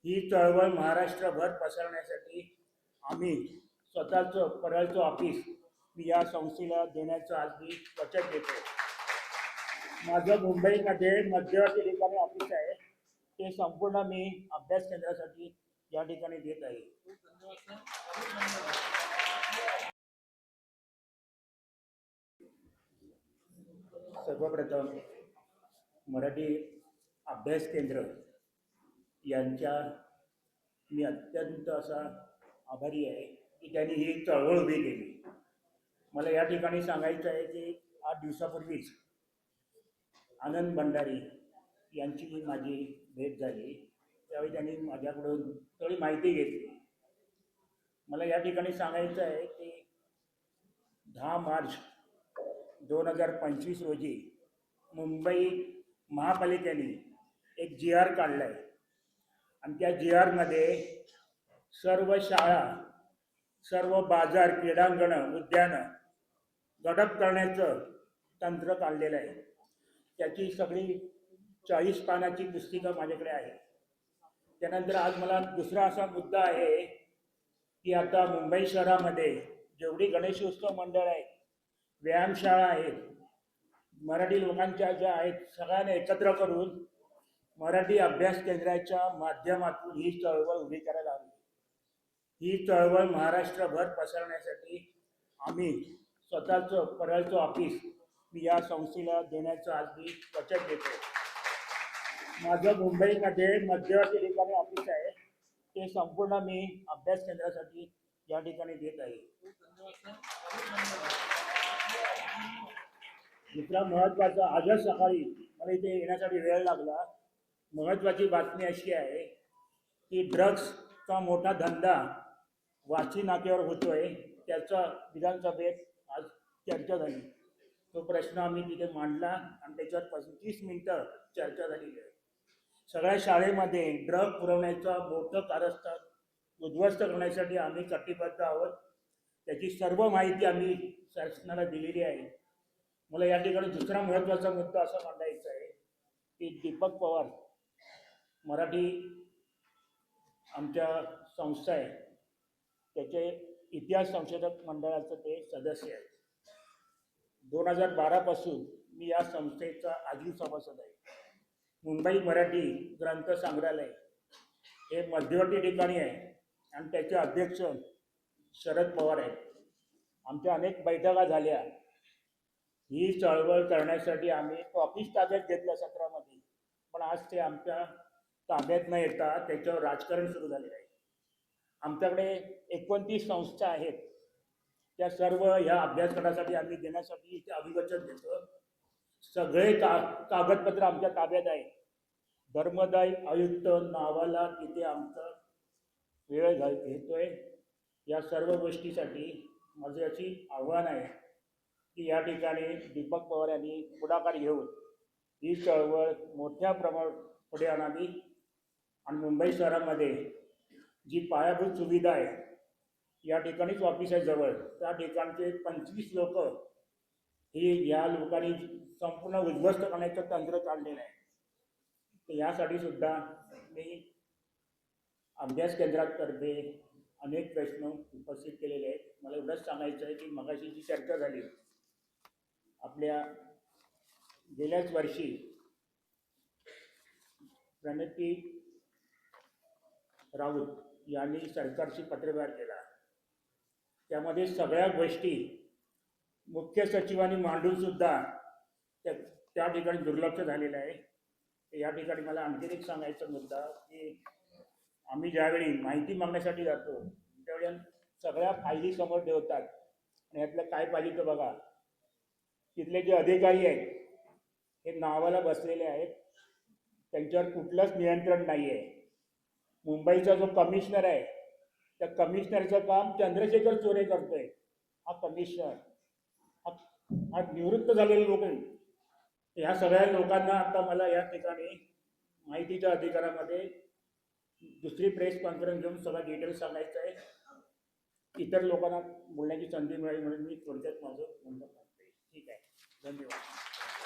ही चळवळ महाराष्ट्रभर पसरण्यासाठी आम्ही स्वतःचं परळचं ऑफिस मी या संस्थेला देण्याचं आज मी वचन देतो. माझं मुंबईमध्ये मध्यवर्ती ठिकाणी ऑफिस आहे, ते संपूर्ण मी अभ्यास केंद्रासाठी या ठिकाणी देत आहे. सर्वप्रथम मराठी अभ्यास केंद्र यांच्या मी अत्यंत असा आभारी आहे की त्यांनी ही चळवळ उभी केली. मला या ठिकाणी सांगायचं आहे की 8 दिवसापूर्वीच आनंद भंडारी यांची माझी भेट झाली. त्यावेळी त्यांनी माझ्याकडून थोडी माहिती घेतली. मला या ठिकाणी सांगायचं आहे की 10 मार्च 2025 रोजी मुंबई महापालिकेने एक GR काढला आहे आणि त्या GRमध्ये सर्व शाळा, सर्व बाजार, क्रीडांगणं, उद्यानं गडप करण्याचं तंत्र काढलेलं आहे. त्याची सगळी 40 पानाची पुस्तिका माझ्याकडे आहे. त्यानंतर आज मला दुसरा असा मुद्दा आहे की आता मुंबई शहरामध्ये जेवढी गणेशोत्सव मंडळ आहेत, व्यायामशाळा आहेत, मराठी लोकांच्या ज्या आहेत, सगळ्यांना एकत्र करून मराठी अभ्यास केंद्राच्या माध्यमातून ही चळवळ उभी करायला हवी. ही चळवळ महाराष्ट्रभर पसरण्यासाठी आम्ही स्वतःचं परळचं ऑफिस मी या संस्थेला देण्याचं आज मी वचन देतो. माझं मुंबईमध्ये मध्यवर्ती ठिकाणी ऑफिस आहे, ते संपूर्ण मी अभ्यास केंद्रासाठी या ठिकाणी देत आहे. दुसरा महत्त्वाचा, आजच सकाळी मला इथे येण्यासाठी वेळ लागला. महत्त्वाची बातमी अशी आहे की ड्रग्सचा मोठा धंदा वाशी नाक्यावर होतोय. त्याचा विधानसभेत आज चर्चा झाली. तो प्रश्न आम्ही तिथे मांडला आणि त्याच्यावर 25 मिनिटं चर्चा झालेली आहे. सगळ्या शाळेमध्ये ड्रग पुरवण्याचं मोठं कारस्थान उद्ध्वस्त करण्यासाठी आम्ही कटिबद्ध आहोत. त्याची सर्व माहिती आम्ही शासनाला दिलेली आहे. मला या ठिकाणी दुसरा महत्त्वाचा मुद्दा असा मांडायचा आहे की दीपक पवार मराठी आमच्या संस्था आहे, त्याचे इतिहास संशोधक मंडळाचं ते सदस्य आहे. 2012 पासून मी या संस्थेचा आजीव सभासद आहे. मुंबई मराठी ग्रंथ संग्रहालय हे मध्यवर्ती ठिकाणी आहे आणि त्याचे अध्यक्ष शरद पवार आहेत. आमच्या अनेक बैठका झाल्या. ही चळवळ करण्यासाठी आम्ही ऑफिस ताब्यात घेतलं 17 मध्ये, पण आज ते आमच्या ताब्यात न येता त्याच्यावर राजकारण सुरू झालेलं आहे. आमच्याकडे 29 संस्था आहेत. त्या सर्व ह्या अभ्यासक्रमासाठी आम्ही देण्यासाठी इथे अभिवचन देतो. सगळे कागदपत्र आमच्या ताब्यात आहे. धर्मदाय आयुक्त नावाला तिथे आमचा वेळ घेतोय. या सर्व गोष्टीसाठी माझे अशी आव्हान आहे की या ठिकाणी दीपक पवार यांनी पुढाकार घेऊन ही चळवळ मोठ्या प्रमाणात पुढे आणावी आणि मुंबई शहरामध्ये जी पायाभूत सुविधा आहे, या ठिकाणीच ऑफिस आहे जवळ, त्या ठिकाणचे 25 लोक ही या लोकांनी संपूर्ण उद्ध्वस्त करण्याचं तंत्र काढलेलं आहे. तर यासाठी सुद्धा मी अभ्यास केंद्रातर्फे अनेक प्रश्न उपस्थित केलेले आहेत. मला एवढंच सांगायचं आहे की मगाशी जी चर्चा झाली, आपल्या गेल्याच वर्षी प्रणती राऊत यांनी सरकारशी पत्रव्यवहार केला. त्यामध्ये सगळ्या गोष्टी मुख्य सचिवांनी मांडून सुद्धा त्या ठिकाणी दुर्लक्ष झालेलं आहे. या ठिकाणी मला आणखीन एक सांगायचा मुद्दा की आम्ही ज्यावेळी माहिती मागण्यासाठी जातो त्यावेळी सगळ्या फायली समोर ठेवतात आणि यातलं काय पाहिजे तर बघा. तिथले जे अधिकारी आहेत हे नावाला बसलेले आहेत, त्यांच्यावर कुठलंच नियंत्रण नाही आहे. मुंबईचा जो कमिशनर आहे, त्या कमिशनरचं काम चंद्रशेखर चोरे करतोय. हा कमिशनर हा निवृत्त झालेले लोक आहेत. ह्या सगळ्या लोकांना आता मला या ठिकाणी माहितीच्या अधिकारामध्ये दुसरी प्रेस कॉन्फरन्स घेऊन सगळं डिटेल्स सांगायचं आहे. इतर लोकांना बोलण्याची संधी मिळाली म्हणून मी थोडक्यात माझं म्हणणं करतोय. ठीक आहे, धन्यवाद.